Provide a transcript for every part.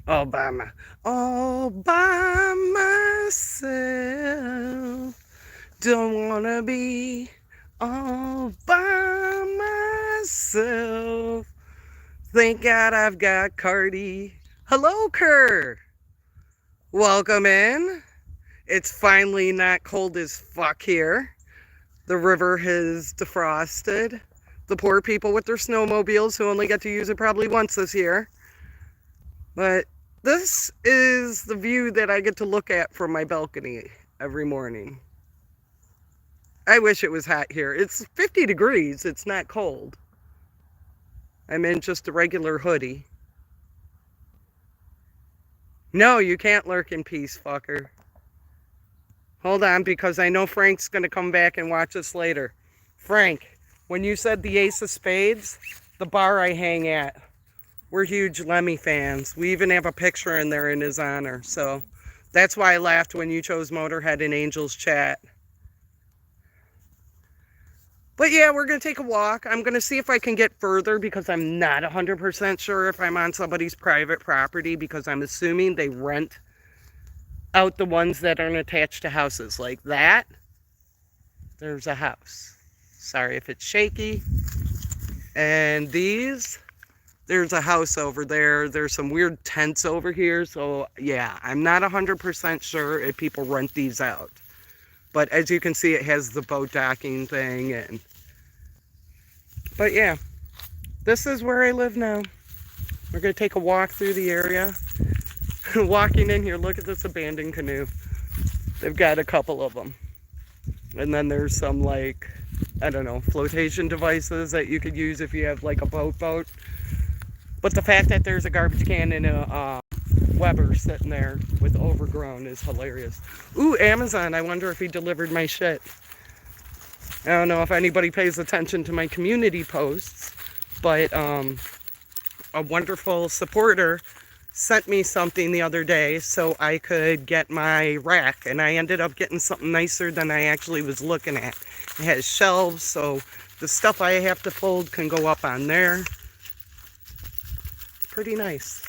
All by myself. Don't wanna be all by myself. Thank God I've got Cardi. Hello, Kerr. Welcome in. It's finally not cold as fuck here. The river has defrosted. The poor people with their snowmobiles who only get to use it probably once this year. But this is the view that I get to look at from my balcony every morning. I wish it was hot here. It's 50 degrees. It's not cold. I'm in just a regular hoodie. No, you can't lurk in peace, fucker. Hold on, because I know Frank's going to come back and watch us later. Frank, when you said the Ace of Spades, the bar I hang at, we're huge Lemmy fans. We even have a picture in there in his honor. So that's why I laughed when you chose Motorhead in Angel's Chat. But yeah, we're going to take a walk. I'm going to see if I can get further because I'm not 100% sure if I'm on somebody's private property because I'm assuming they rent out the ones that aren't attached to houses. Like that, there's a house. Sorry if it's shaky. And these, there's a house over there. There's some weird tents over here. So yeah, I'm not 100% sure if people rent these out. But as you can see, it has the boat docking thing. But yeah, this is where I live now. We're going to take a walk through the area. Walking in here, look at this abandoned canoe. They've got a couple of them. And then there's some like, I don't know, flotation devices that you could use if you have like a boat. But the fact that there's a garbage can and a Weber sitting there with overgrown is hilarious. Ooh, Amazon, I wonder if he delivered my shit. I don't know if anybody pays attention to my community posts, but a wonderful supporter sent me something the other day so I could get my rack, and I ended up getting something nicer than I actually was looking at. It has shelves, so the stuff I have to fold can go up on there. It's pretty nice.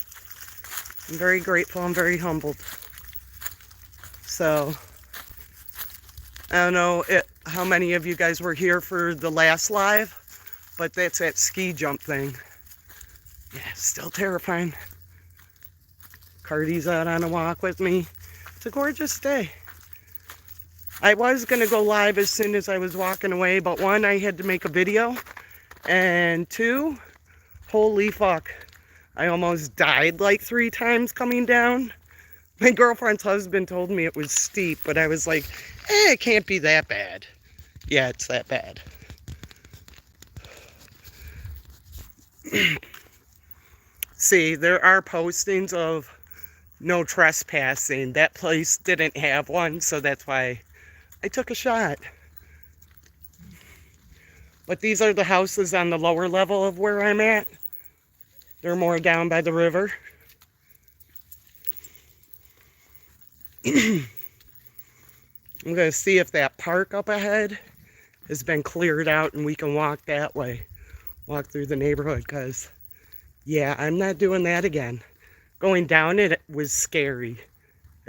I'm very grateful. I'm very humbled. So, I don't know how many of you guys were here for the last live, but that's that ski jump thing. Yeah, still terrifying. Cardi's out on a walk with me. It's a gorgeous day. I was going to go live as soon as I was walking away, but one, I had to make a video, and two, holy fuck. I almost died like 3 times coming down. My girlfriend's husband told me it was steep, but I was like, it can't be that bad. Yeah, it's that bad. See, there are postings of no trespassing. That place didn't have one, so that's why I took a shot. But these are the houses on the lower level of where I'm at. They're more down by the river. I'm going to see if that park up ahead has been cleared out and we can walk that way. Walk through the neighborhood, because, yeah, I'm not doing that again. Going down it was scary.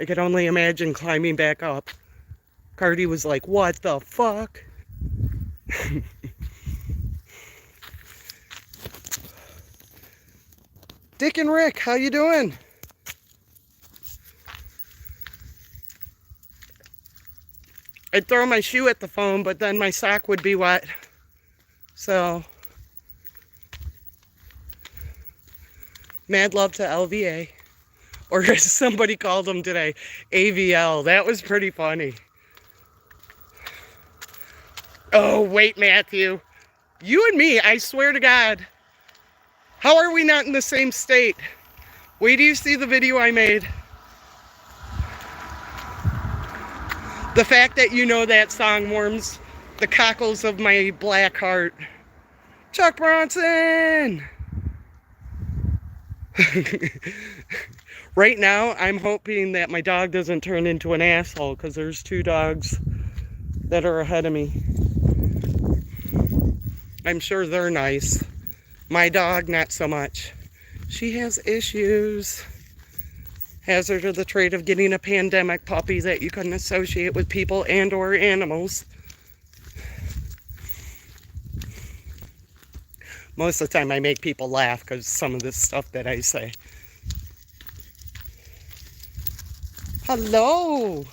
I could only imagine climbing back up. Cardi was like, what the fuck? Dick and Rick, how you doing? I'd throw my shoe at the phone, but then my sock would be wet. So, mad love to LVA. Or as somebody called them today, AVL. That was pretty funny. Oh, wait, Matthew. You and me, I swear to God. How are we not in the same state? Wait till you see the video I made. The fact that you know that song warms the cockles of my black heart. Chuck Bronson! Right now, I'm hoping that my dog doesn't turn into an asshole, because there's 2 dogs that are ahead of me. I'm sure they're nice. My dog, not so much. She has issues. Hazard of the trade of getting a pandemic puppy that you couldn't associate with people and or animals. Most of the time I make people laugh because some of the stuff that I say. Hello. Hi.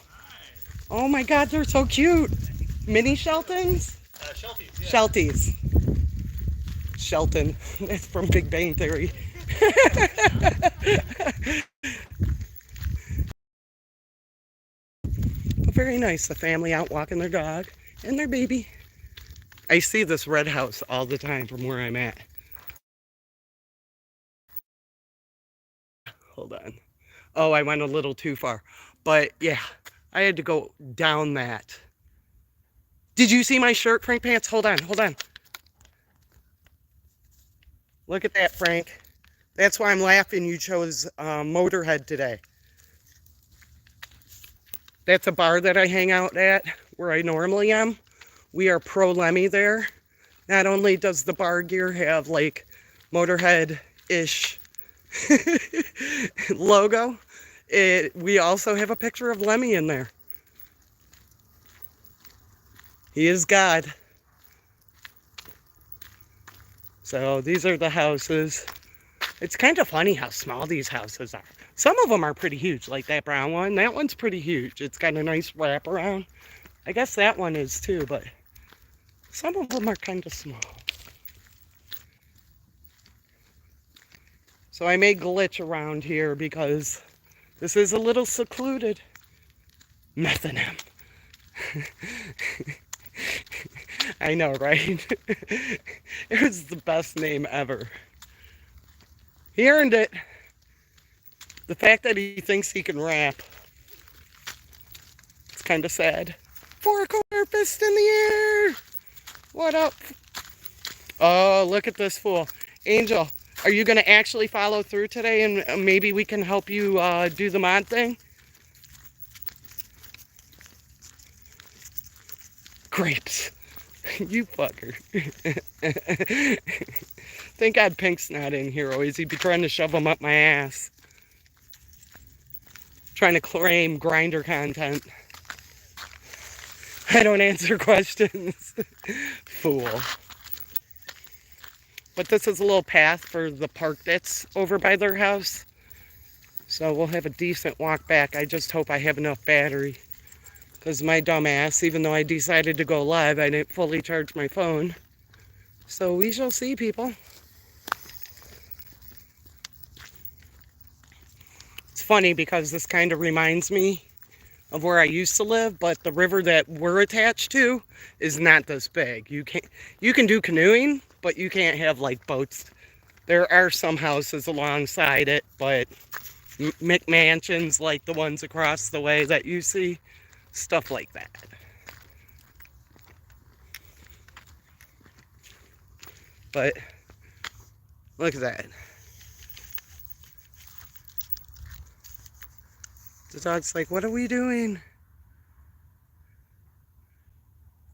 Oh my God, they're so cute. Mini Sheltons? Shelties, yeah. Shelties. Shelton. That's from Big Bang Theory. Very nice. The family out walking their dog and their baby. I see this red house all the time from where I'm at. Hold on. Oh, I went a little too far. But yeah, I had to go down that. Did you see my shirt, Frank Pants? Hold on, hold on. Look at that, Frank. That's why I'm laughing you chose Motorhead today. That's a bar that I hang out at where I normally am. We are pro Lemmy there. Not only does the bar gear have like Motorhead-ish logo, we also have a picture of Lemmy in there. He is God. So these are the houses. It's kind of funny how small these houses are. Some of them are pretty huge, like that brown one. That one's pretty huge. It's got a nice wraparound. I guess that one is too, but some of them are kind of small. So I may glitch around here because this is a little secluded. Methonym. I know, right? It was the best name ever. He earned it. The fact that he thinks he can rap, it's kind of sad. 4-quarter fist in the air. What up? Oh, look at this fool. Angel, are you going to actually follow through today and maybe we can help you do the mod thing? Grapes. You fucker. Thank God Pink's not in here, or is he be trying to shove them up my ass? Trying to claim grinder content. I don't answer questions. Fool. But this is a little path for the park that's over by their house. So we'll have a decent walk back. I just hope I have enough battery. Because my dumb ass, even though I decided to go live, I didn't fully charge my phone. So we shall see, people. It's funny because this kind of reminds me of where I used to live, but the river that we're attached to is not this big. You can do canoeing, but you can't have like boats. There are some houses alongside it, but McMansions like the ones across the way that you see, stuff like that. But look at that. The dog's like, what are we doing?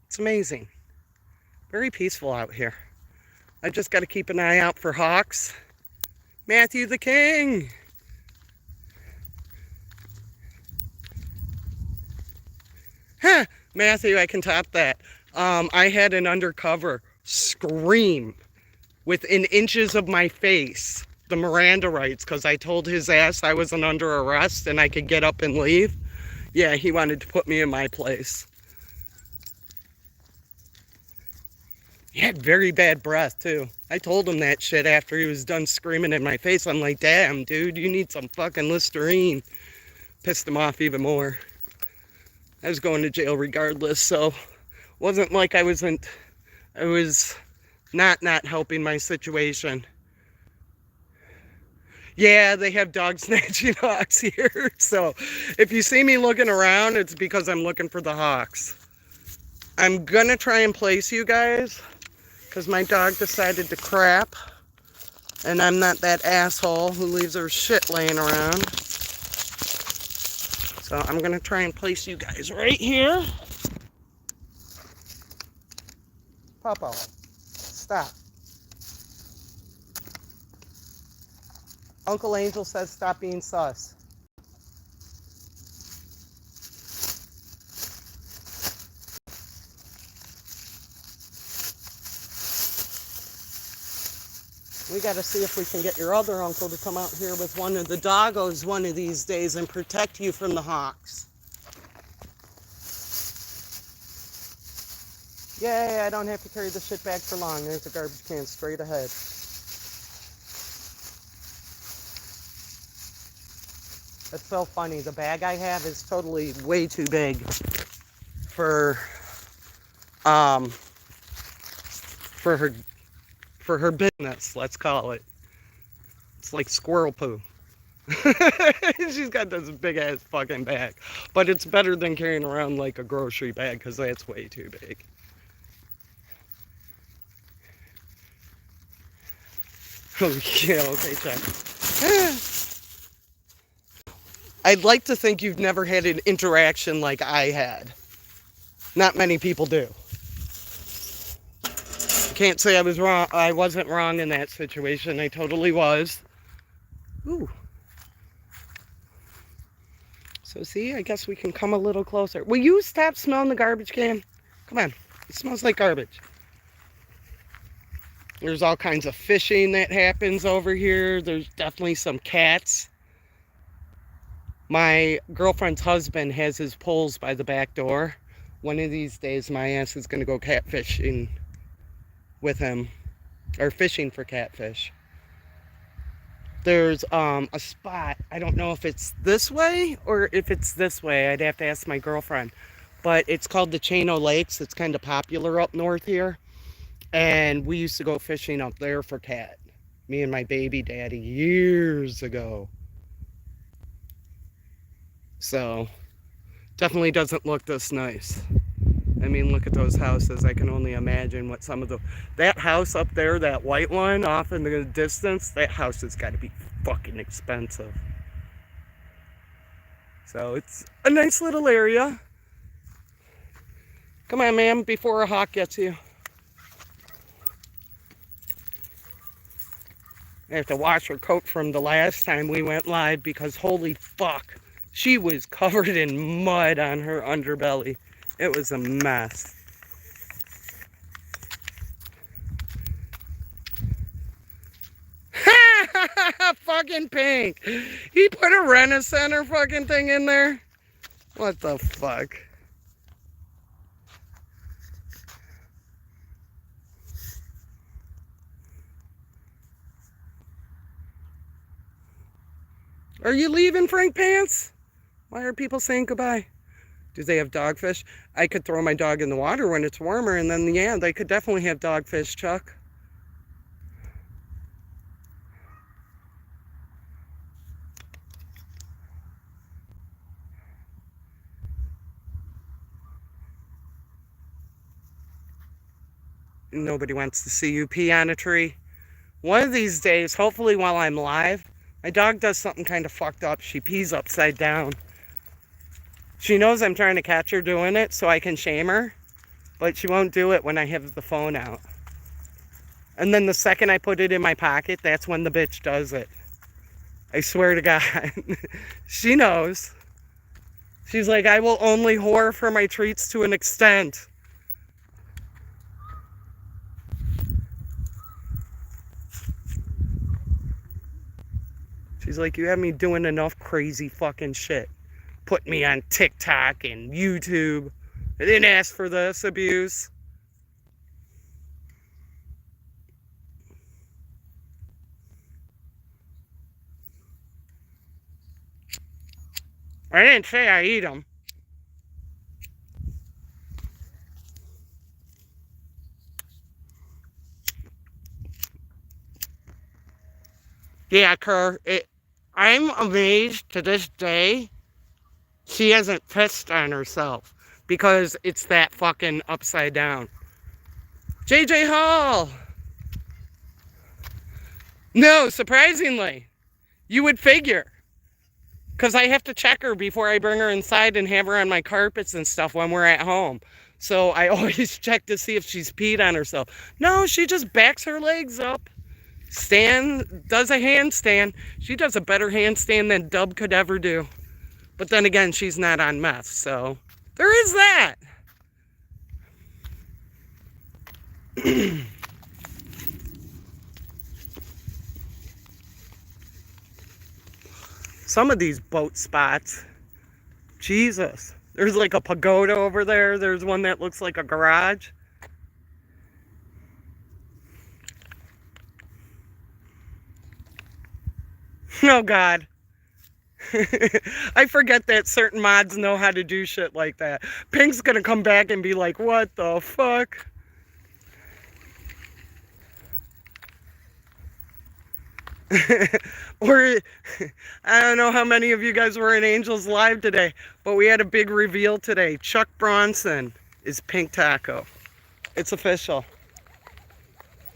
It's amazing. Very peaceful out here. I just got to keep an eye out for hawks. Matthew the King. Huh, Matthew, I can top that. I had an undercover scream within inches of my face the Miranda rights because I told his ass I wasn't under arrest and I could get up and leave. Yeah, he wanted to put me in my place. He had very bad breath too. I told him that shit after he was done screaming in my face. I'm like, damn, dude, you need some fucking Listerine. Pissed him off even more. I was going to jail regardless, so wasn't like I was not helping my situation. Yeah, they have dog snatching hawks here. So if you see me looking around, it's because I'm looking for the hawks. I'm gonna try and place you guys because my dog decided to crap. And I'm not that asshole who leaves her shit laying around. So I'm gonna try and place you guys right here. Papa, stop. Uncle Angel says stop being sus. We got to see if we can get your other uncle to come out here with one of the doggos one of these days and protect you from the hawks. Yay, I don't have to carry the shit bag for long. There's a garbage can straight ahead. That's so funny. The bag I have is totally way too big for her business, let's call it. It's like squirrel poo. She's got this big ass fucking bag. But it's better than carrying around like a grocery bag because that's way too big. Oh yeah, okay, check. I'd like to think you've never had an interaction like I had. Not many people do. Can't say I was wrong. I wasn't wrong in that situation. I totally was. Ooh. So see, I guess we can come a little closer. Will you stop smelling the garbage can? Come on. It smells like garbage. There's all kinds of fishing that happens over here. There's definitely some cats. My girlfriend's husband has his poles by the back door. One of these days, my ass is going to go catfishing with him, or fishing for catfish. There's a spot, I don't know if it's this way or if it's this way, I'd have to ask my girlfriend, but it's called the Chano Lakes. It's kind of popular up north here, and we used to go fishing up there for cat, me and my baby daddy, years ago. So definitely doesn't look this nice. I mean, look at those houses. I can only imagine what some of that house up there, that white one off in the distance, that house has got to be fucking expensive. So it's a nice little area. Come on, ma'am, before a hawk gets you. I have to wash her coat from the last time we went live because holy fuck, she was covered in mud on her underbelly. It was a mess. Fucking pink. He put a Rent-A-Center fucking thing in there. What the fuck? Are you leaving, Frank Pants? Why are people saying goodbye? Do they have dogfish? I could throw my dog in the water when it's warmer, and then, yeah, they could definitely have dogfish, Chuck. Nobody wants to see you pee on a tree. One of these days, hopefully while I'm live, my dog does something kind of fucked up. She pees upside down. She knows I'm trying to catch her doing it so I can shame her, but she won't do it when I have the phone out. And then the second I put it in my pocket, that's when the bitch does it. I swear to God. She knows. She's like, I will only whore for my treats to an extent. She's like, you have me doing enough crazy fucking shit. Put me on TikTok and YouTube. I didn't ask for this abuse. I didn't say I eat them. Yeah, Kerr, I'm amazed to this day she hasn't pissed on herself because it's that fucking upside down. JJ Hall! No, surprisingly, you would figure. Because I have to check her before I bring her inside and have her on my carpets and stuff when we're at home. So I always check to see if she's peed on herself. No, she just backs her legs up, Stan does a handstand. She does a better handstand than Dub could ever do. But then again, she's not on meth, so there is that. Some of these boat spots, Jesus. There's like a pagoda over there. There's one that looks like a garage. Oh, God. I forget that certain mods know how to do shit like that. Pink's gonna come back and be like, what the fuck? Or, I don't know how many of you guys were in Angels Live today, but we had a big reveal today. Chuck Bronson is Pink Taco. It's official.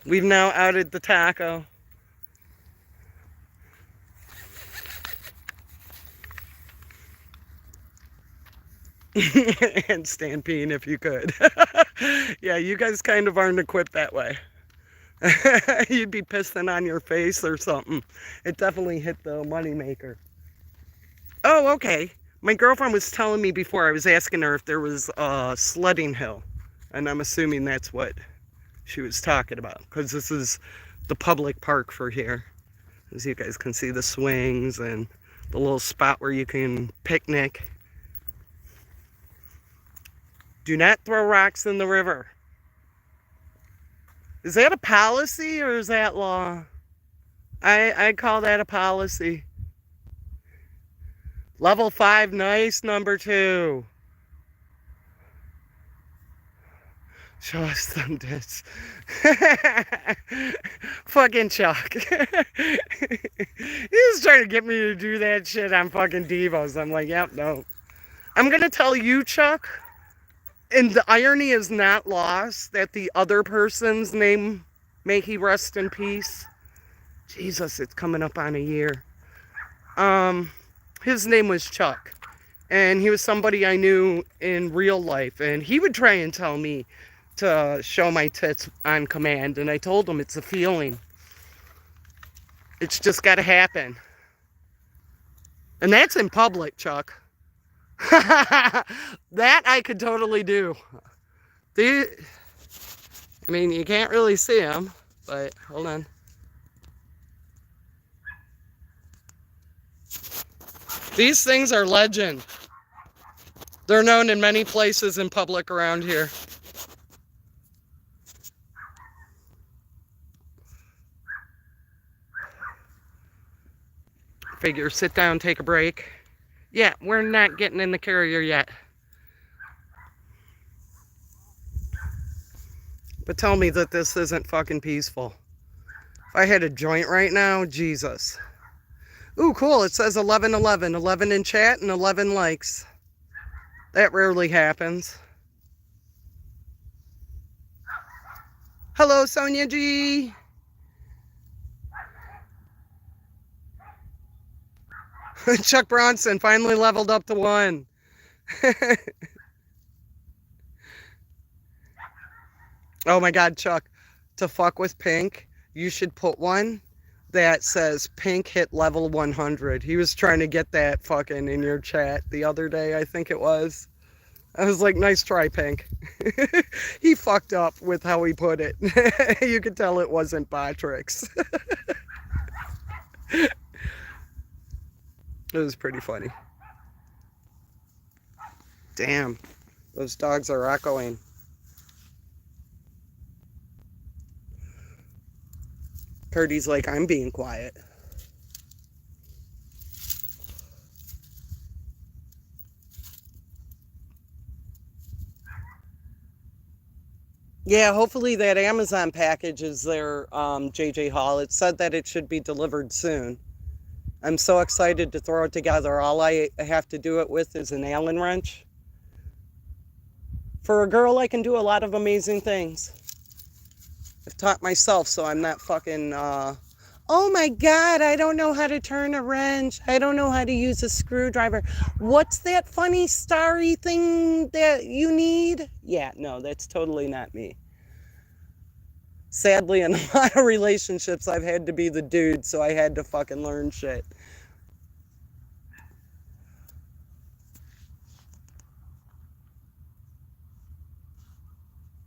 We've now outed the taco. And Stampede if you could. Yeah, you guys kind of aren't equipped that way. You'd be pissing on your face or something. It definitely hit the moneymaker. Oh, okay. My girlfriend was telling me before, I was asking her if there was a sledding hill. And I'm assuming that's what she was talking about. Because this is the public park for here. As you guys can see, the swings and the little spot where you can picnic. Do not throw rocks in the river. Is that a policy or is that law? I call that a policy. Level 5, nice, number 2. Show us some dits. Fucking Chuck. He was trying to get me to do that shit on fucking Devos. I'm like, yep, no. I'm going to tell you, Chuck, and the irony is not lost, that the other person's name, may he rest in peace. Jesus, it's coming up on a year. His name was Chuck. And he was somebody I knew in real life. And he would try and tell me to show my tits on command. And I told him it's a feeling. It's just got to happen. And that's in public, Chuck. That I could totally do. I mean, you can't really see them, but hold on. These things are legend. They're known in many places in public around here. Figure, sit down, take a break. Yeah, we're not getting in the carrier yet. But tell me that this isn't fucking peaceful. If I had a joint right now, Jesus. Ooh, cool. It says 11-11. 11 in chat and 11 likes. That rarely happens. Hello, Sonia G. Chuck Bronson finally leveled up to 1. Oh my God, Chuck. To fuck with Pink, you should put one that says Pink hit level 100. He was trying to get that fucking in your chat the other day, I think it was. I was like, nice try, Pink. He fucked up with how he put it. You could tell it wasn't Botrix. It was pretty funny. Damn, those dogs are echoing. Purdy's like, I'm being quiet. Yeah, hopefully that Amazon package is there, JJ Hall. It said that it should be delivered soon. I'm so excited to throw it together. All I have to do it with is an Allen wrench. For a girl, I can do a lot of amazing things. I've taught myself, so I'm not fucking, oh my God, I don't know how to turn a wrench. I don't know how to use a screwdriver. What's that funny starry thing that you need? Yeah, no, that's totally not me. Sadly, in a lot of relationships, I've had to be the dude, so I had to fucking learn shit.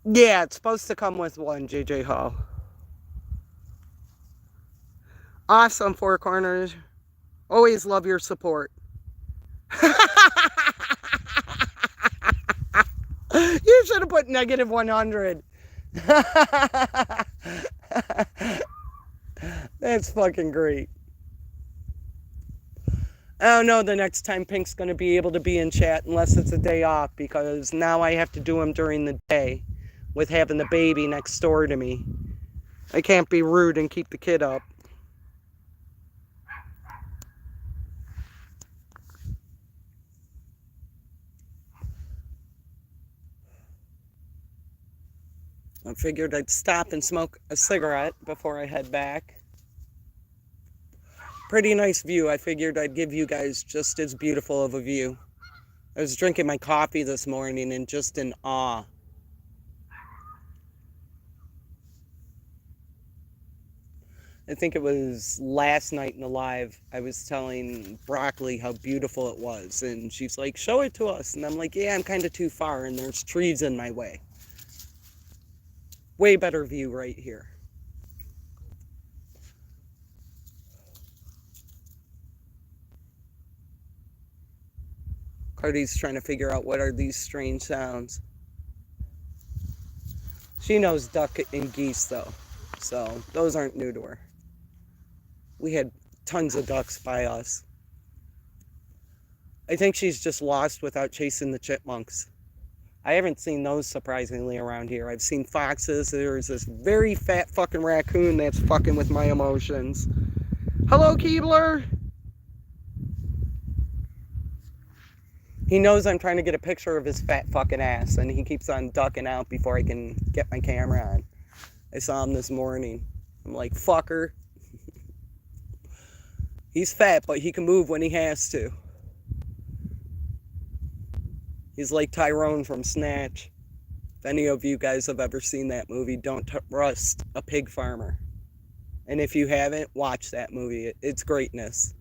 Yeah, it's supposed to come with one, JJ Hall. Awesome, Four Corners. Always love your support. You should have put negative 100. That's fucking great. I don't know the next time Pink's going to be able to be in chat unless it's a day off, because now I have to do them during the day with having the baby next door to me. I can't be rude and keep the kid up. I figured I'd stop and smoke a cigarette before I head back. Pretty nice view. I figured I'd give you guys just as beautiful of a view. I was drinking my coffee this morning and just in awe. I think it was last night in the live, I was telling Broccoli how beautiful it was, and she's like, show it to us. And I'm like, yeah, I'm kind of too far and there's trees in my way. Way better view right here. Cardi's trying to figure out what are these strange sounds. She knows duck and geese though, so those aren't new to her. We had tons of ducks by us. I think she's just lost without chasing the chipmunks. I haven't seen those surprisingly around here. I've seen foxes. There's this very fat fucking raccoon that's fucking with my emotions. Hello, Keebler. He knows I'm trying to get a picture of his fat fucking ass, and he keeps on ducking out before I can get my camera on. I saw him this morning. I'm like, fucker. He's fat, but he can move when he has to. He's like Tyrone from Snatch. If any of you guys have ever seen that movie, Don't Trust a Pig Farmer. And if you haven't, watch that movie. It's greatness.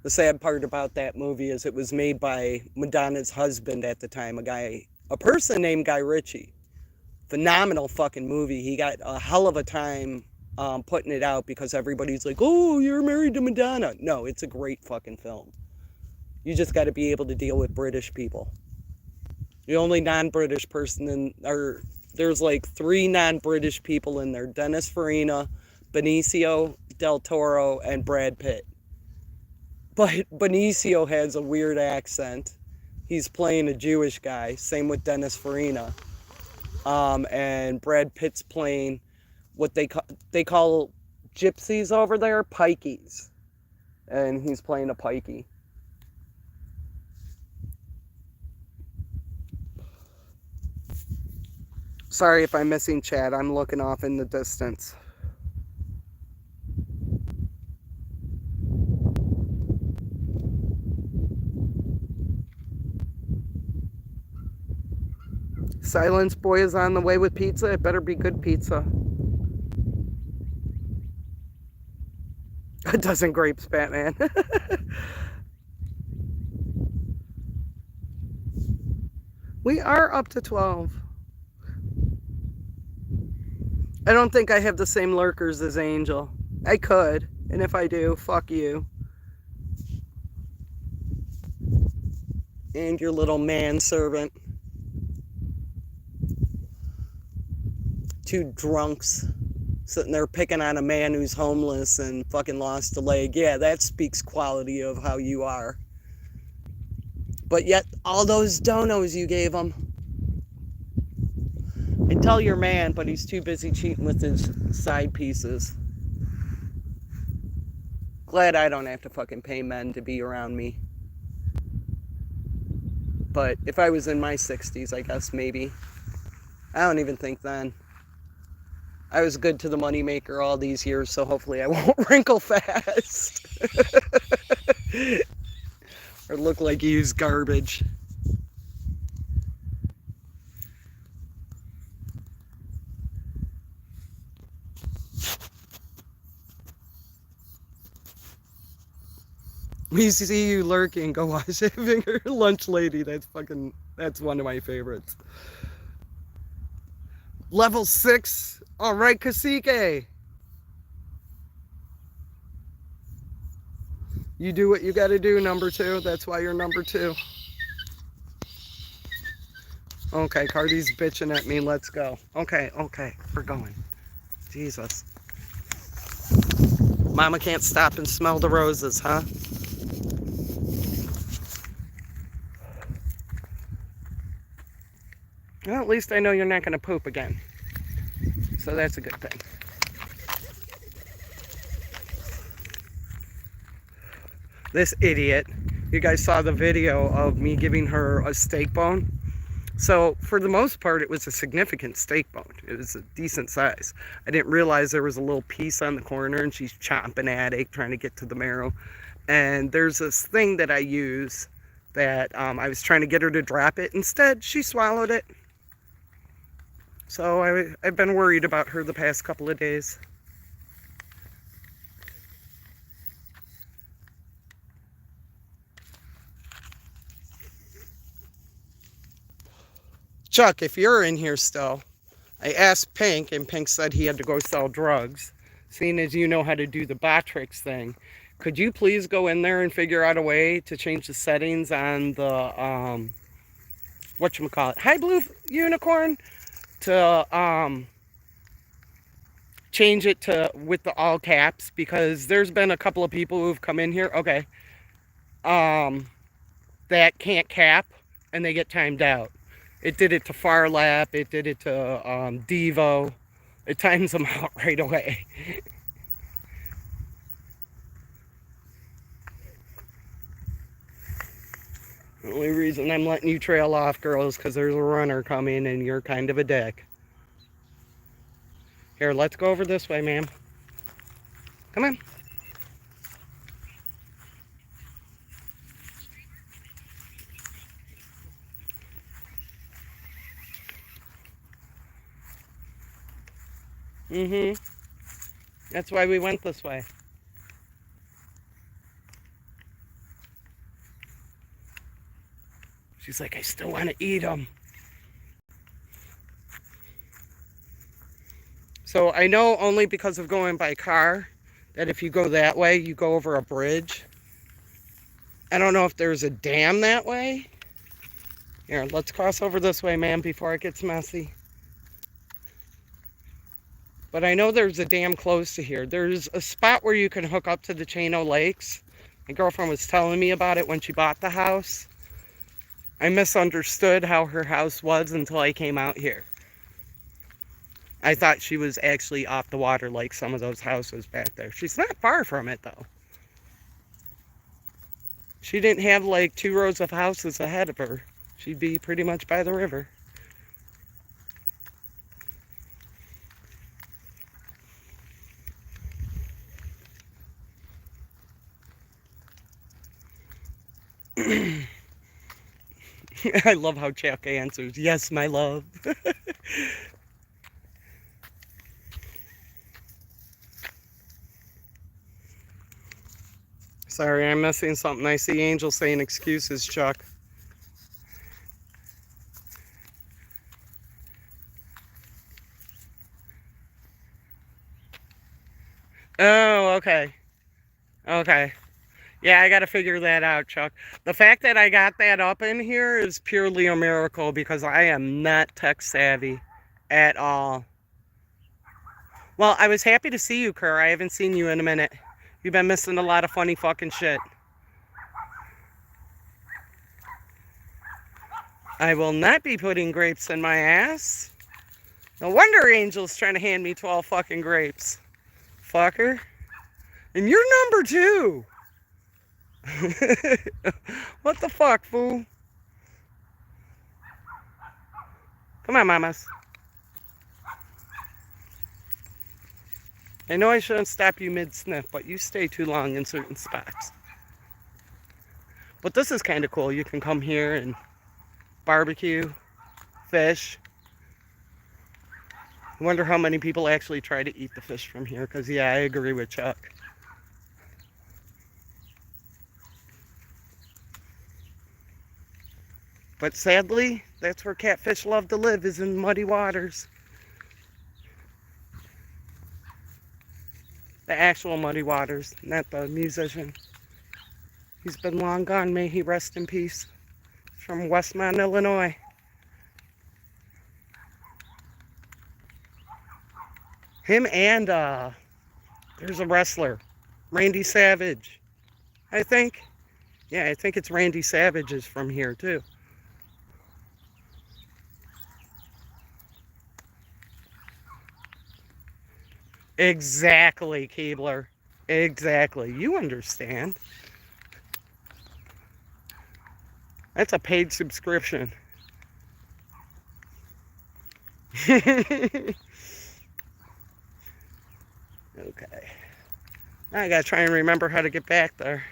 The sad part about that movie is it was made by Madonna's husband at the time, a person named Guy Ritchie. Phenomenal fucking movie. He got a hell of a time putting it out because everybody's like, oh, you're married to Madonna. No, it's a great fucking film. You just got to be able to deal with British people. The only non-British person there's like 3 non-British people in there. Dennis Farina, Benicio del Toro, and Brad Pitt. But Benicio has a weird accent. He's playing a Jewish guy. Same with Dennis Farina. And Brad Pitt's playing what they call gypsies over there, pikeys. And he's playing a pikey. Sorry if I'm missing chat. I'm looking off in the distance. Silence Boy is on the way with pizza. It better be good pizza. A dozen grapes, Batman. We are up to 12. I don't think I have the same lurkers as Angel. I could, and if I do, fuck you. And your little manservant. 2 drunks sitting there picking on a man who's homeless and fucking lost a leg. Yeah, that speaks quality of how you are. But yet, all those donos you gave him. I tell your man, but he's too busy cheating with his side pieces. Glad I don't have to fucking pay men to be around me. But if I was in my 60s, I guess maybe. I don't even think then. I was good to the moneymaker all these years, so hopefully I won't wrinkle fast. Or look like used garbage. We see you lurking. Go watch it. Finger lunch lady. That's one of my favorites. Level 6. All right, Kasike. You do what you got to do, number 2. That's why you're number 2. Okay, Cardi's bitching at me. Let's go. Okay, we're going. Jesus. Mama can't stop and smell the roses, huh? Well, at least I know you're not going to poop again. So that's a good thing. This idiot. You guys saw the video of me giving her a steak bone. So for the most part, it was a significant steak bone. It was a decent size. I didn't realize there was a little piece on the corner and she's chomping at it, trying to get to the marrow. And there's this thing that I use that I was trying to get her to drop it. Instead, she swallowed it. So I've been worried about her the past couple of days. Chuck, if you're in here still, I asked Pink, and Pink said he had to go sell drugs. Seeing as you know how to do the Botrix thing, could you please go in there and figure out a way to change the settings on the, whatchamacallit, Hi Blue Unicorn, to change it to with the all caps, because there's been a couple of people who've come in here, okay, that can't cap, and they get timed out. It did it to Farlap, it did it to Devo. It times them out right away. The only reason I'm letting you trail off, girls, because there's a runner coming and you're kind of a dick. Here, let's go over this way, ma'am. Come on. That's why we went this way. She's like, I still want to eat them. So I know only because of going by car that if you go that way, you go over a bridge. I don't know if there's a dam that way. Here, let's cross over this way, ma'am, before it gets messy. But I know there's a dam close to here. There's a spot where you can hook up to the Chano Lakes. My girlfriend was telling me about it when she bought the house. I misunderstood how her house was until I came out here. I thought she was actually off the water like some of those houses back there. She's not far from it, though. She didn't have like 2 rows of houses ahead of her. She'd be pretty much by the river. I love how Chuck answers, yes, my love. Sorry, I'm missing something. I see Angel saying excuses, Chuck. Oh, okay. Okay. Yeah, I got to figure that out, Chuck. The fact that I got that up in here is purely a miracle because I am not tech savvy at all. Well, I was happy to see you, Kerr. I haven't seen you in a minute. You've been missing a lot of funny fucking shit. I will not be putting grapes in my ass. No wonder Angel's trying to hand me 12 fucking grapes. Fucker. And you're number 2. What the fuck, fool? Come on, mamas. I know I shouldn't stop you mid-sniff, but you stay too long in certain spots. But this is kind of cool. You can come here and barbecue, fish. I wonder how many people actually try to eat the fish from here, because, yeah, I agree with Chuck. But sadly, that's where catfish love to live, is in muddy waters. The actual muddy waters, not the musician. He's been long gone, may he rest in peace. From Westmont, Illinois. Him and, there's a wrestler, Randy Savage, I think. Yeah, I think it's Randy Savage is from here, too. Exactly, Keebler. Exactly. You understand. That's a paid subscription. Okay. Now I gotta try and remember how to get back there.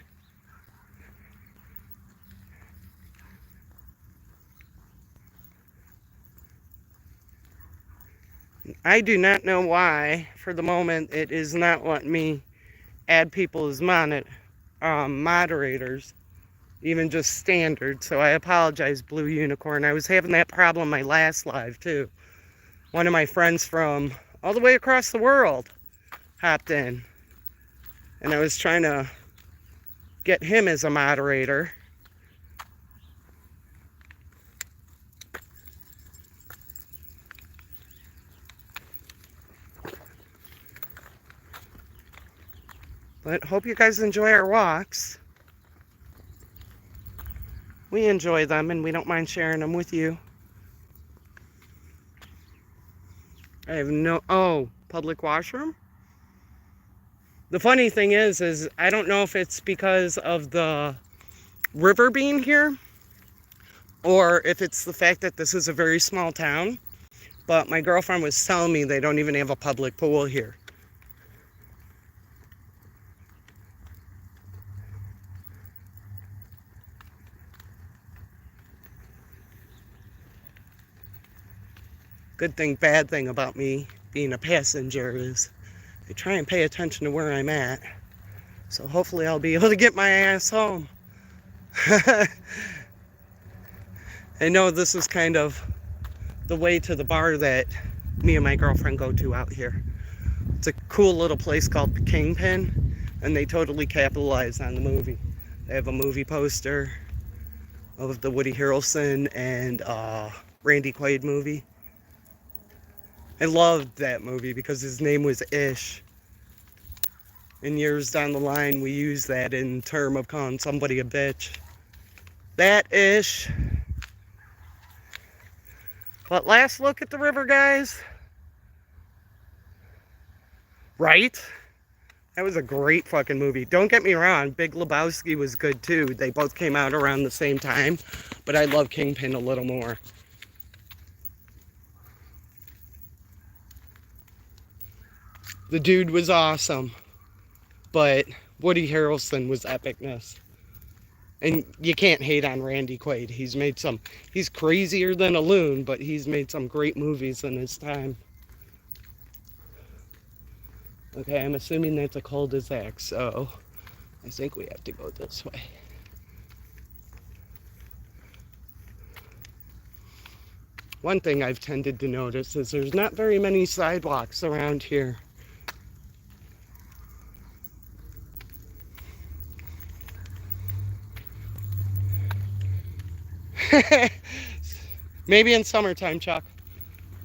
I do not know why, for the moment, it is not letting me add people as moderators, even just standard. So I apologize, Blue Unicorn. I was having that problem my last live, too. One of my friends from all the way across the world hopped in, and I was trying to get him as a moderator. But hope you guys enjoy our walks. We enjoy them, and we don't mind sharing them with you. I have no... Oh, public washroom? The funny thing is I don't know if it's because of the river being here, or if it's the fact that this is a very small town. But my girlfriend was telling me they don't even have a public pool here. Good thing, bad thing about me being a passenger is I try and pay attention to where I'm at. So hopefully I'll be able to get my ass home. I know this is kind of the way to the bar that me and my girlfriend go to out here. It's a cool little place called the Kingpin, and they totally capitalized on the movie. They have a movie poster of the Woody Harrelson and Randy Quaid movie. I loved that movie because his name was Ish. And years down the line, we use that in term of calling somebody a bitch. That Ish. But last look at the river, guys. Right? That was a great fucking movie. Don't get me wrong, Big Lebowski was good too. They both came out around the same time. But I love Kingpin a little more. The dude was awesome, but Woody Harrelson was epicness. And you can't hate on Randy Quaid. He's crazier than a loon, but he's made some great movies in his time. Okay, I'm assuming that's a cul-de-sac, so I think we have to go this way. One thing I've tended to notice is there's not very many sidewalks around here. Maybe in summertime, Chuck.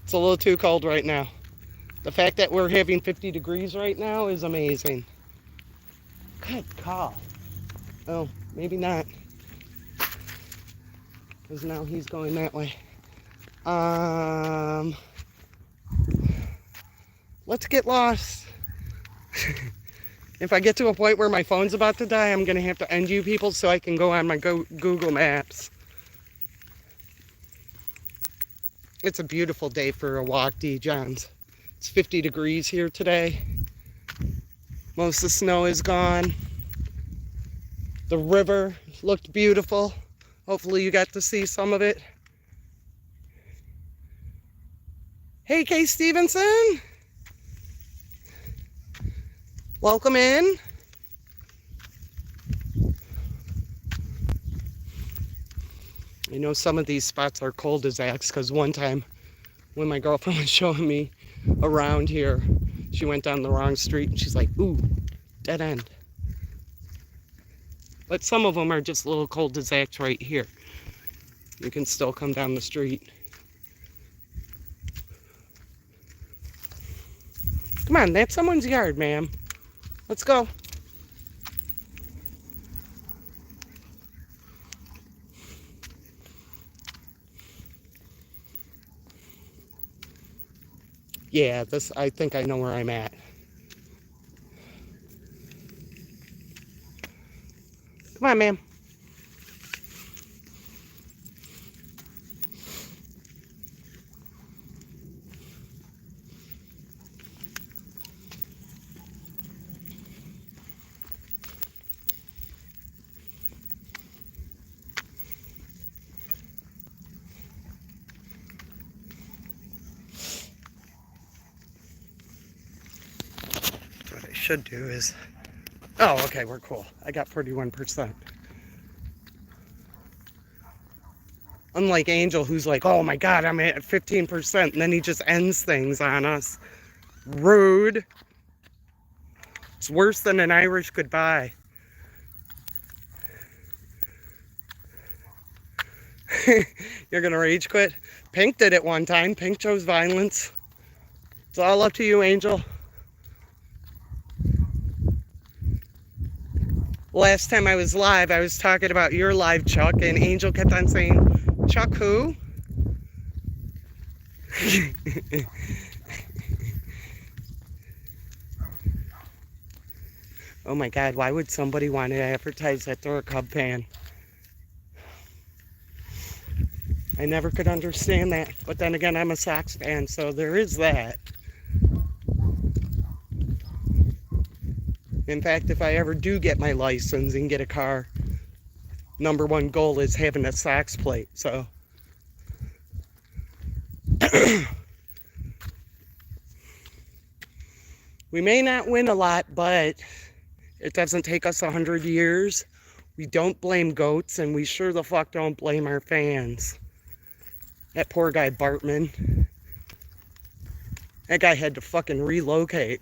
It's a little too cold right now. The fact that we're having 50 degrees right now is amazing. Good call. Oh, maybe not. Because now he's going that way. Let's get lost. If I get to a point where my phone's about to die, I'm going to have to end you people so I can go on my Google Maps. It's a beautiful day for a walk, D. Johns. It's 50 degrees here today. Most of the snow is gone. The river looked beautiful. Hopefully you got to see some of it. Hey, Kay Stevenson. Welcome in. I know some of these spots are cul-de-sacs because one time when my girlfriend was showing me around here, she went down the wrong street and she's like, ooh, dead end. But some of them are just little cul-de-sacs right here. You can still come down the street. Come on, that's someone's yard, ma'am. Let's go. Yeah, I think I know where I'm at. Come on, ma'am. What I should do is... Oh, okay, we're cool. I got 41%. Unlike Angel, who's like, oh my God, I'm at 15%, and then he just ends things on us. Rude. It's worse than an Irish goodbye. You're gonna rage quit? Pink did it one time. Pink chose violence. It's all up to you, Angel. Last time I was live, I was talking about your live, Chuck, and Angel kept on saying, Chuck who? Oh my God, why would somebody want to advertise that they're a Cub fan? I never could understand that. But then again, I'm a Sox fan, so there is that. In fact, if I ever do get my license and get a car, #1 goal is having a Sox plate, so. We may not win a lot, but it doesn't take us 100 years. We don't blame goats, and we sure the fuck don't blame our fans. That poor guy, Bartman. That guy had to fucking relocate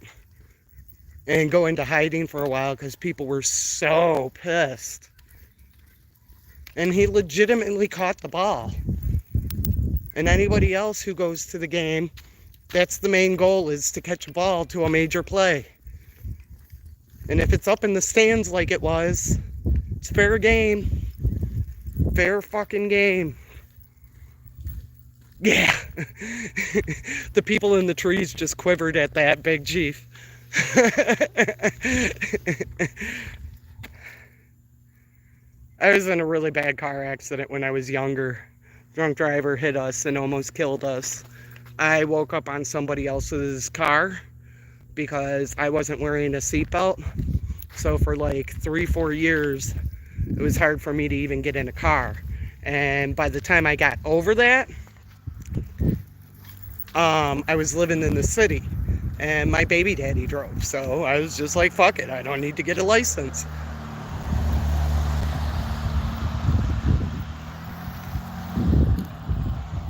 and go into hiding for a while because people were so pissed. And he legitimately caught the ball. And anybody else who goes to the game, that's the main goal, is to catch a ball to a major play. And if it's up in the stands like it was, it's fair game. Fair fucking game. Yeah. The people in the trees just quivered at that, Big Chief. I was in a really bad car accident when I was younger. Drunk driver hit us and almost killed us. I woke up on somebody else's car because I wasn't wearing a seatbelt. So for like 3-4 years, it was hard for me to even get in a car. And by the time I got over that, I was living in the city. And my baby daddy drove. So I was just like, fuck it, I don't need to get a license.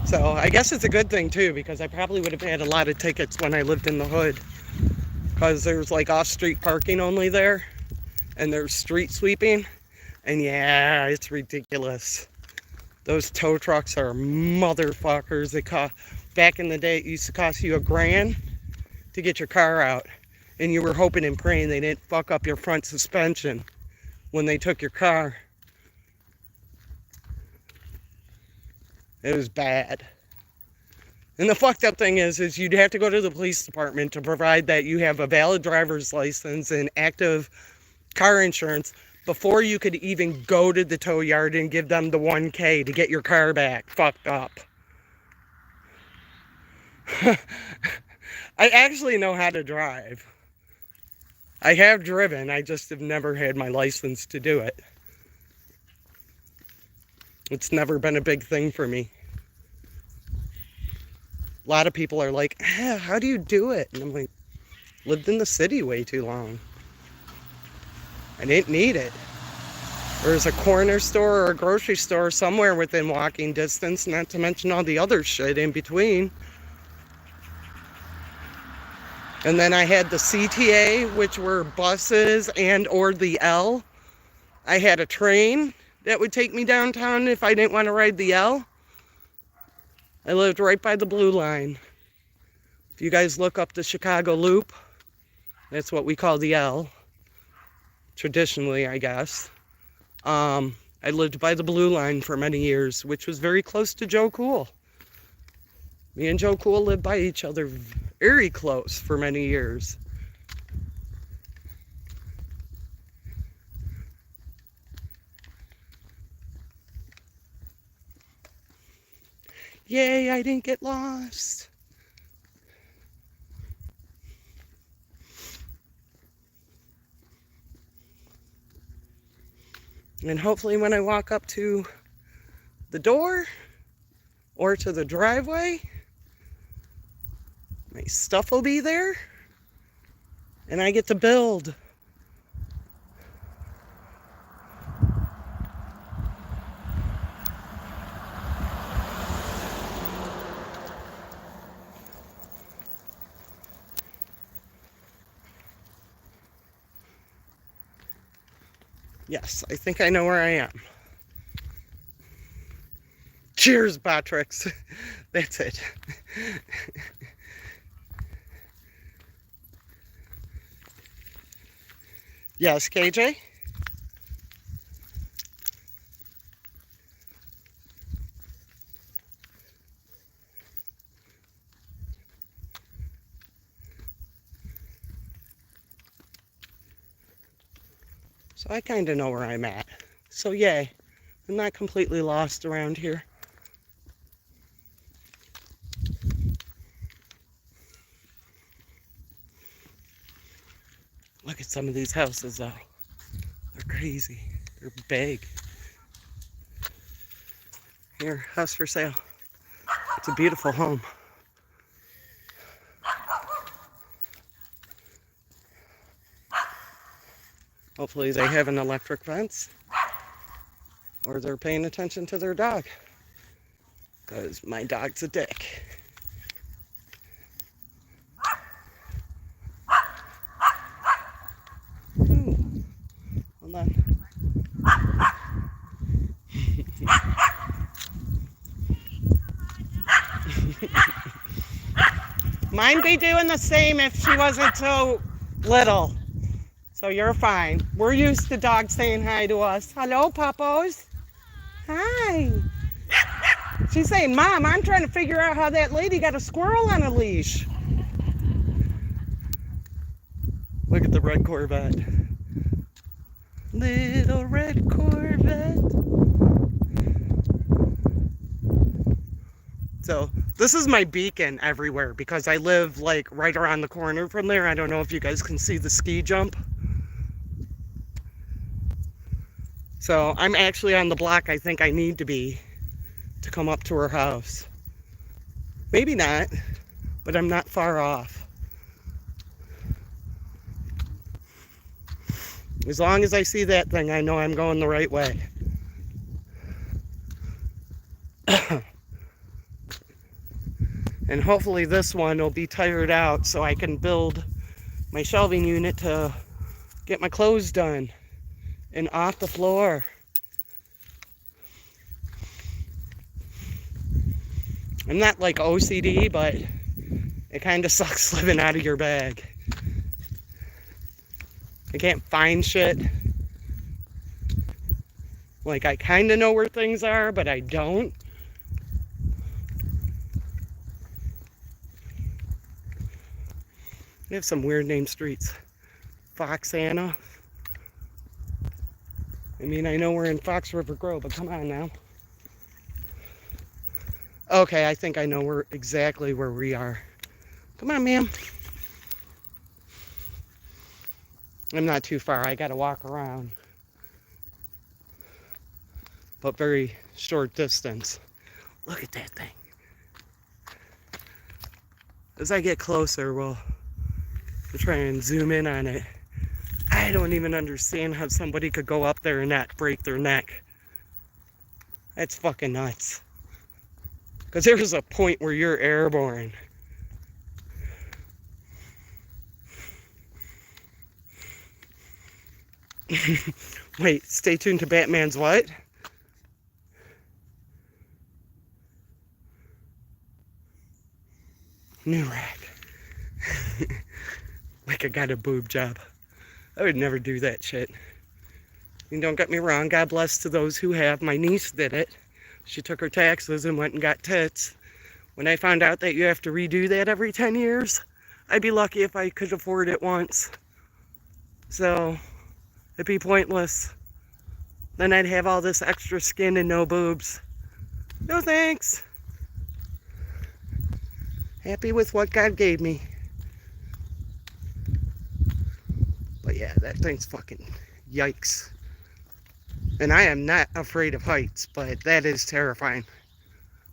So I guess it's a good thing too, because I probably would have had a lot of tickets when I lived in the hood. Because there's like off-street parking only there. And there's street sweeping. And yeah, it's ridiculous. Those tow trucks are motherfuckers. Back in the day, it used to cost you $1,000 to get your car out. And you were hoping and praying they didn't fuck up your front suspension when they took your car. It was bad. And the fucked up thing is you'd have to go to the police department to provide that you have a valid driver's license and active car insurance before you could even go to the tow yard and give them the $1,000 to get your car back. Fucked up. I actually know how to drive. I have driven, I just have never had my license to do it. It's never been a big thing for me. A lot of people are like, how do you do it? And I'm like, lived in the city way too long. I didn't need it. There's a corner store or a grocery store somewhere within walking distance, not to mention all the other shit in between. And then I had the CTA, which were buses and or the L. I had a train that would take me downtown if I didn't want to ride the L. I lived right by the Blue Line. If you guys look up the Chicago Loop, that's what we call the L. Traditionally, I guess. I lived by the Blue Line for many years, which was very close to Joe Cool. Me and Joe Cool lived by each other very close for many years. Yay, I didn't get lost. And hopefully when I walk up to the door or to the driveway, my stuff will be there and I get to build. Yes, I think I know where I am. Cheers, Patricks. That's it. Yes, KJ? So I kind of know where I'm at. So yay, I'm not completely lost around here. Look at some of these houses though. They're crazy. They're big. Here, house for sale. It's a beautiful home. Hopefully they have an electric fence or they're paying attention to their dog, because my dog's a dick. Ooh, hold on. Mine be doing the same if she wasn't so little. So you're fine. We're used to dogs saying hi to us. Hello, Puppos. Hi. She's saying, Mom, I'm trying to figure out how that lady got a squirrel on a leash. Look at the red Corvette. Little red Corvette. So this is my beacon everywhere because I live like right around the corner from there. I don't know if you guys can see the ski jump. So I'm actually on the block I think I need to be to come up to her house. Maybe not, but I'm not far off. As long as I see that thing, I know I'm going the right way. And hopefully this one will be tired out so I can build my shelving unit to get my clothes done and off the floor. I'm not like OCD, but it kind of sucks living out of your bag. I can't find shit. Like, I kind of know where things are, but I don't. We have some weird named streets. Foxana. I mean, I know we're in Fox River Grove, but come on now. Okay, I think I know exactly where we are. Come on, ma'am. I'm not too far. I gotta walk around. But very short distance. Look at that thing. As I get closer, we'll try and zoom in on it. I don't even understand how somebody could go up there and not break their neck. That's fucking nuts. Because there's a point where you're airborne. Wait, stay tuned to Batman's what? New rack. Like I got a boob job. I would never do that shit. And don't get me wrong, God bless to those who have. My niece did it. She took her taxes and went and got tits. When I found out that you have to redo that every 10 years, I'd be lucky if I could afford it once. So, it'd be pointless. Then I'd have all this extra skin and no boobs. No thanks. Happy with what God gave me. But yeah, that thing's fucking yikes. And I am not afraid of heights, but that is terrifying.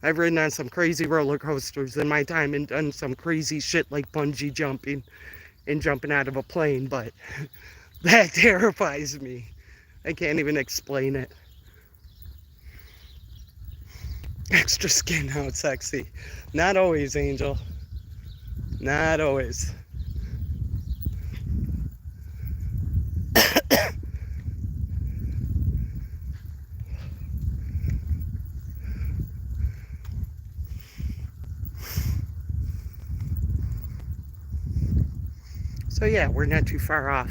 I've ridden on some crazy roller coasters in my time and done some crazy shit like bungee jumping and jumping out of a plane, but that terrifies me. I can't even explain it. Extra skin, how it's sexy. Not always, Angel. Not always. So yeah, we're not too far off.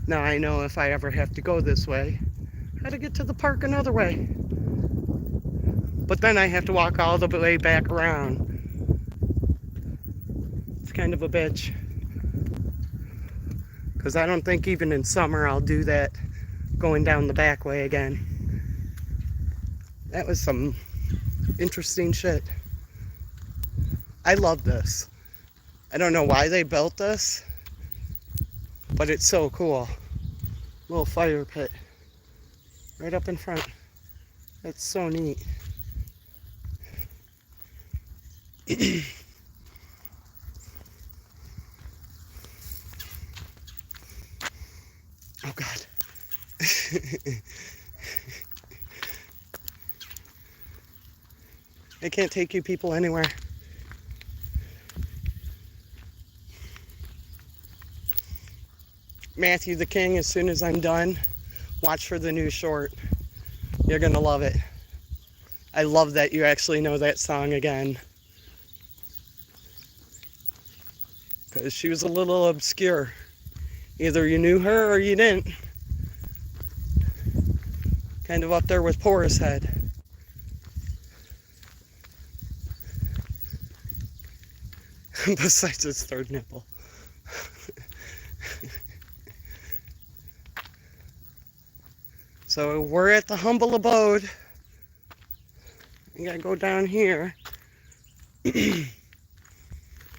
Now I know if I ever have to go this way, how to get to the park another way. But then I have to walk all the way back around. It's kind of a bitch. Because I don't think even in summer I'll do that, going down the back way again. That was some interesting shit. I love this. I don't know why they built this, but it's so cool. Little fire pit right up in front. That's so neat. Oh God. I can't take you people anywhere. Matthew the King, as soon as I'm done, watch for the new short. You're gonna love it. I love that you actually know that song again. Because she was a little obscure. Either you knew her or you didn't. Kind of up there with Portishead. Besides his third nipple. So we're at the humble abode. You gotta go down here. And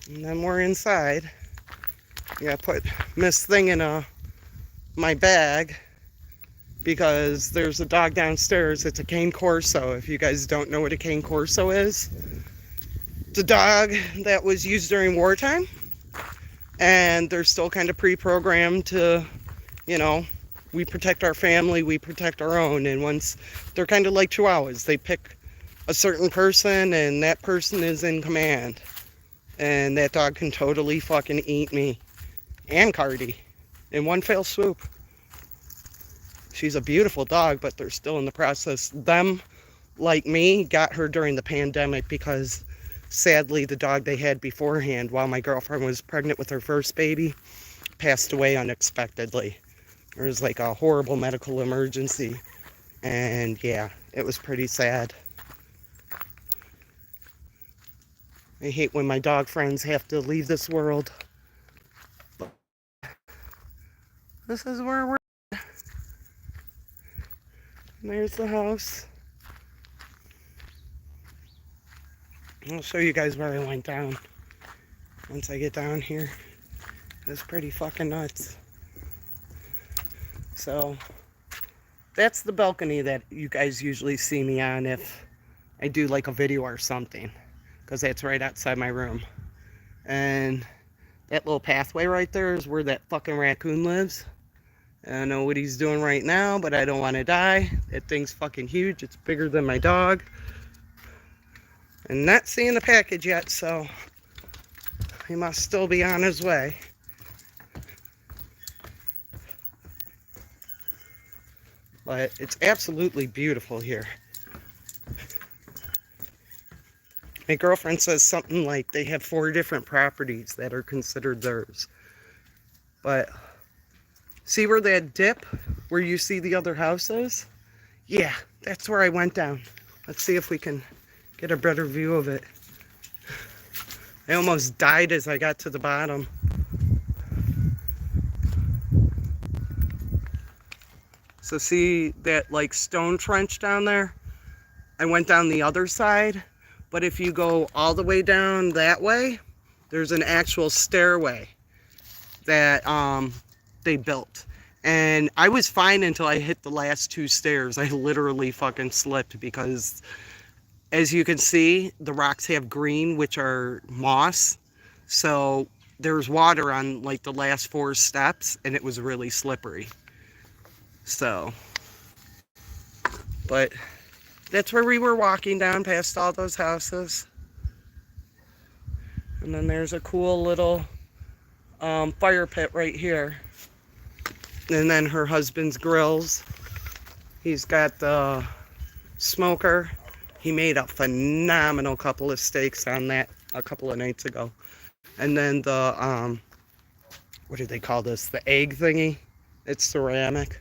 then we're inside. You gotta put Miss Thing in my bag because there's a dog downstairs. It's a Cane Corso. If you guys don't know what a Cane Corso is, it's a dog that was used during wartime, and they're still kind of pre-programmed to, you know, we protect our family, we protect our own. And once they're kind of like Chihuahuas, they pick a certain person and that person is in command. And that dog can totally fucking eat me and Cardi in one fell swoop. She's a beautiful dog, but they're still in the process. Them, like me, got her during the pandemic because sadly the dog they had beforehand while my girlfriend was pregnant with her first baby passed away unexpectedly. There was like a horrible medical emergency, and yeah, it was pretty sad. I hate when my dog friends have to leave this world. But this is where we're at. There's the house. I'll show you guys where I went down once I get down here. It's pretty fucking nuts. So that's the balcony that you guys usually see me on if I do like a video or something, because that's right outside my room. And that little pathway right there is where that fucking raccoon lives. I don't know what he's doing right now, but I don't want to die. That thing's fucking huge. It's bigger than my dog. And not seeing the package yet, so he must still be on his way. But it's absolutely beautiful here. My girlfriend says something like they have 4 different properties that are considered theirs. But see where that dip, where you see the other houses? Yeah, that's where I went down. Let's see if we can get a better view of it. I almost died as I got to the bottom. So see that like stone trench down there? I went down the other side, but if you go all the way down that way, there's an actual stairway that they built. And I was fine until I hit the last 2 stairs. I literally fucking slipped because, as you can see, the rocks have green, which are moss. So there's water on like the last 4 steps, and it was really slippery. So, but that's where we were walking down past all those houses. And then there's a cool little fire pit right here. And then her husband's grills. He's got the smoker. He made a phenomenal couple of steaks on that a couple of nights ago. And then the, what do they call this? The egg thingy. It's ceramic.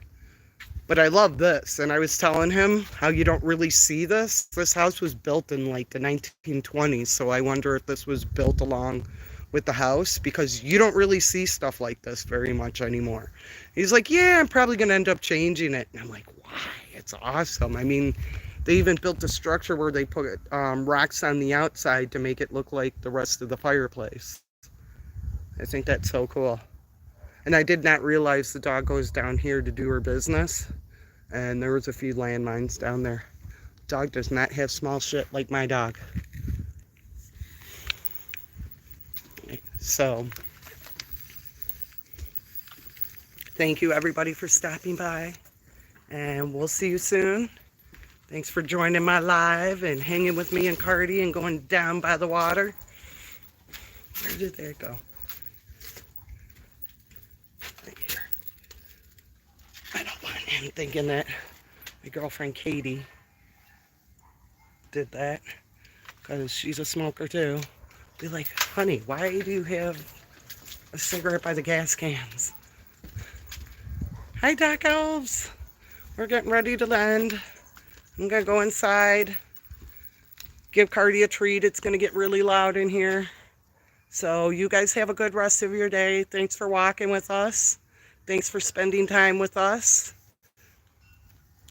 But I love this, and I was telling him how you don't really see this. This house was built in like the 1920s, so I wonder if this was built along with the house, because you don't really see stuff like this very much anymore. He's like, yeah, I'm probably going to end up changing it. And I'm like, why? It's awesome. I mean, they even built a structure where they put rocks on the outside to make it look like the rest of the fireplace. I think that's so cool. And I did not realize the dog goes down here to do her business. And there was a few landmines down there. Dog does not have small shit like my dog. So, thank you everybody for stopping by. And we'll see you soon. Thanks for joining my live and hanging with me and Cardi and going down by the water. Where did that go? Right here. I don't want him thinking that my girlfriend Katie did that, because she's a smoker too. Be like, honey, why do you have a cigarette by the gas cans? Hi, Doc Elves. We're getting ready to land. I'm gonna go inside, give Cardi a treat. It's gonna get really loud in here. So you guys have a good rest of your day. Thanks for walking with us. Thanks for spending time with us.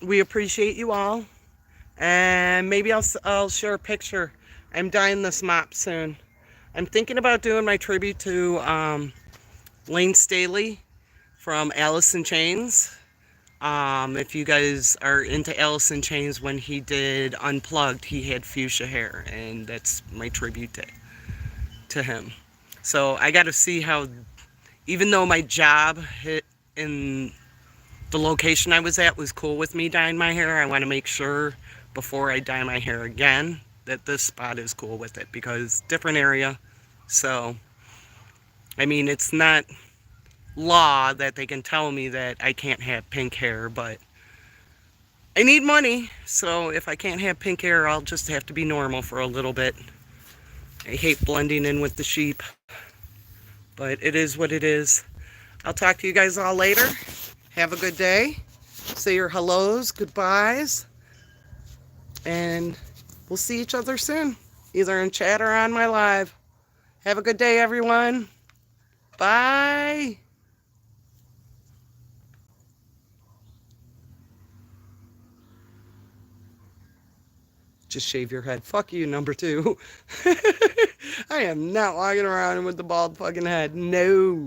We appreciate you all. And maybe I'll share a picture. I'm dyeing this mop soon. I'm thinking about doing my tribute to Lane Staley from Alice in Chains. If you guys are into Alice in Chains, when he did Unplugged, he had fuchsia hair, and that's my tribute to him. So I got to see how, even though my job in the location I was at was cool with me dyeing my hair, I want to make sure before I dye my hair again that this spot is cool with it, because different area. So, I mean, it's not law that they can tell me that I can't have pink hair, but I need money, so if I can't have pink hair, I'll just have to be normal for a little bit. I hate blending in with the sheep, but it is what it is. I'll talk to you guys all later. Have a good day. Say your hellos, goodbyes, and we'll see each other soon, either in chat or on my live. Have a good day, everyone. Bye. Just shave your head. Fuck you, number 2. I am not walking around with the bald fucking head. No.